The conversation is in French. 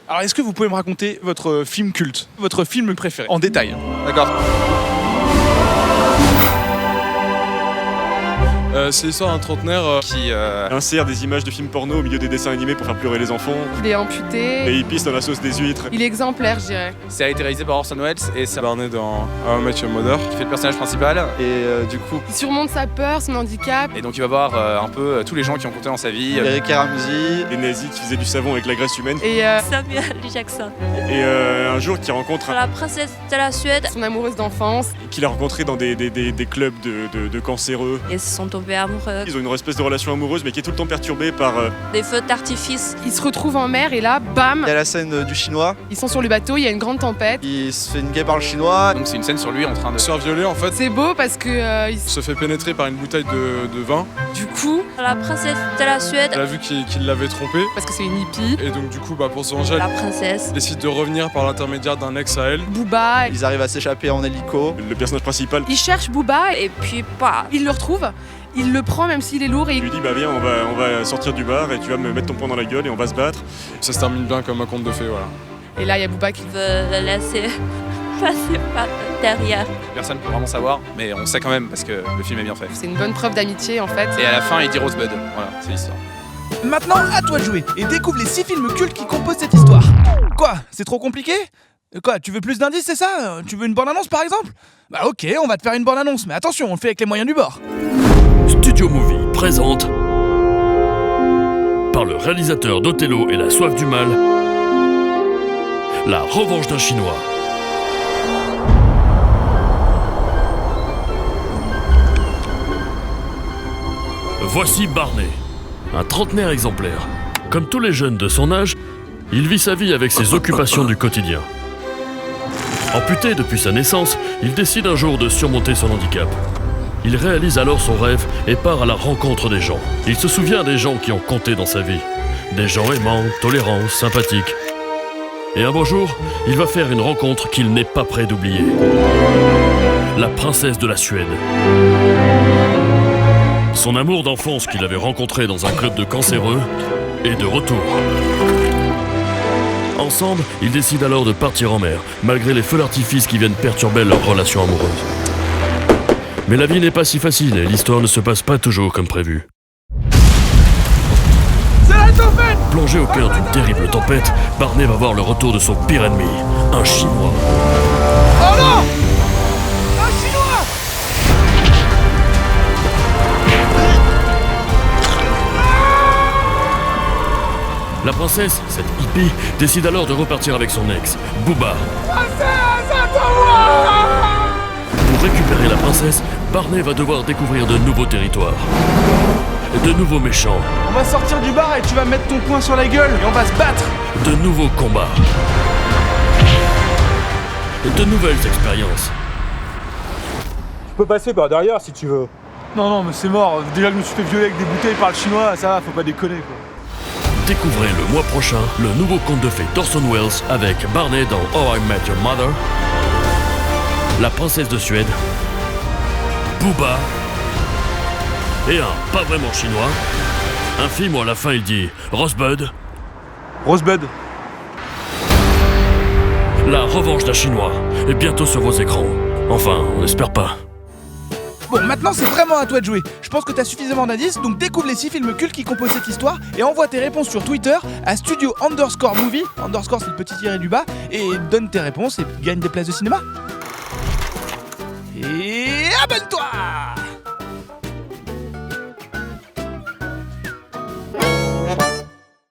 Alors, est-ce que vous pouvez me raconter votre film culte, votre film préféré, en détail? D'accord. C'est l'histoire d'un trentenaire Qui insère des images de films porno au milieu des dessins animés pour faire pleurer les enfants. Il est amputé. Et il pisse dans la sauce des huîtres. Il est exemplaire, je dirais. Ça a été réalisé par Orson Welles et ça Barney dans How I Met Your Mother. qui fait le personnage principal. Et du coup, Il surmonte sa peur, son handicap. Et donc il va voir un peu tous les gens qui ont compté dans sa vie. Eric Ramsey, les nazis qui faisaient du savon avec la graisse humaine. Et Samuel Jackson. Et un jour, qui rencontre La princesse de la Suède. son amoureuse d'enfance. qu'il a rencontré dans des clubs de cancéreux. Ils se sont tombés amoureux. Ils ont une espèce de relation amoureuse mais qui est tout le temps perturbée par... Des feux d'artifice. Ils se retrouvent en mer et là, bam, Il y a la scène du chinois, ils sont sur le bateau, il y a une grande tempête. il se fait une guêpe par le chinois. Donc c'est une scène sur lui en train de... Se faire violer en fait, C'est beau parce que se fait pénétrer par une bouteille de vin. du coup, La princesse de la Suède. Elle a vu qu'il l'avait trompé. parce que c'est une hippie, Et donc du coup, pour se venger, La elle princesse. décide de revenir par l'intermédiaire d'un ex à elle. Booba, Ils arrivent à s'échapper en hélico. Le personnage principal il cherche Booba et Et puis pas. il le retrouve. Il le prend même s'il est lourd et lui dit bah viens on va sortir du bar et tu vas me mettre ton poing dans la gueule et on va se battre. Ça se termine bien comme un conte de fées, voilà. et là il y a Booba qui Veut le laisser passer par derrière. Personne ne peut vraiment savoir, mais on sait quand même parce que le film est bien fait. c'est une bonne preuve d'amitié en fait. Et à la fin, il dit Rosebud. Voilà, c'est l'histoire. Maintenant, à toi de jouer et découvre les 6 films cultes qui composent cette histoire. Quoi? C'est trop compliqué? Quoi? Tu veux plus d'indices, c'est ça? Tu veux une bande-annonce par exemple? Bah ok, on va te faire une bande-annonce, mais attention, on le fait avec les moyens du bord. Studio Movie présente, par le réalisateur d'Othello et la soif du mal, La revanche d'un Chinois. Voici Barney, un trentenaire exemplaire. Comme tous les jeunes de son âge, il vit sa vie avec ses occupations du quotidien. Amputé depuis sa naissance, il décide un jour de surmonter son handicap. Il réalise alors son rêve et part à la rencontre des gens. Il se souvient des gens qui ont compté dans sa vie. Des gens aimants, tolérants, sympathiques. Et un beau jour, il va faire une rencontre qu'il n'est pas prêt d'oublier. La princesse de la Suède. Son amour d'enfance qu'il avait rencontré dans un club de cancéreux est de retour. Ensemble, ils décident alors de partir en mer, malgré les feux d'artifice qui viennent perturber leur relation amoureuse. Mais la vie n'est pas si facile et l'histoire ne se passe pas toujours comme prévu. Plongé au cœur d'une terrible tempête, Barney va voir le retour de son pire ennemi, un Chinois. Oh non! Un Chinois! La princesse, cette hippie, décide alors de repartir avec son ex, Booba. Pour récupérer la princesse, Barney va devoir découvrir de nouveaux territoires. De nouveaux méchants, On va sortir du bar et tu vas mettre ton poing sur la gueule et on va se battre. de nouveaux combats. Et de nouvelles expériences. Tu peux passer par derrière si tu veux. Non, mais c'est mort. Déjà que je me suis fait violer avec des bouteilles par le chinois, ça va, faut pas déconner quoi. Découvrez le mois prochain le nouveau conte de fées d'Orson Welles avec Barney dans How I Met Your Mother, La princesse de Suède, Booba et un pas vraiment chinois. Un film où à la fin il dit Rosebud, Rosebud. La revanche d'un Chinois est bientôt sur vos écrans. Enfin, on n'espère pas. Bon, maintenant c'est vraiment à toi de jouer. Je pense que t'as suffisamment d'indices, donc découvre les 6 films cultes qui composent cette histoire et envoie tes réponses sur Twitter à studio_movie, underscore c'est le petit tiré du bas, et donne tes réponses et gagne des places de cinéma. Et abonne-toi!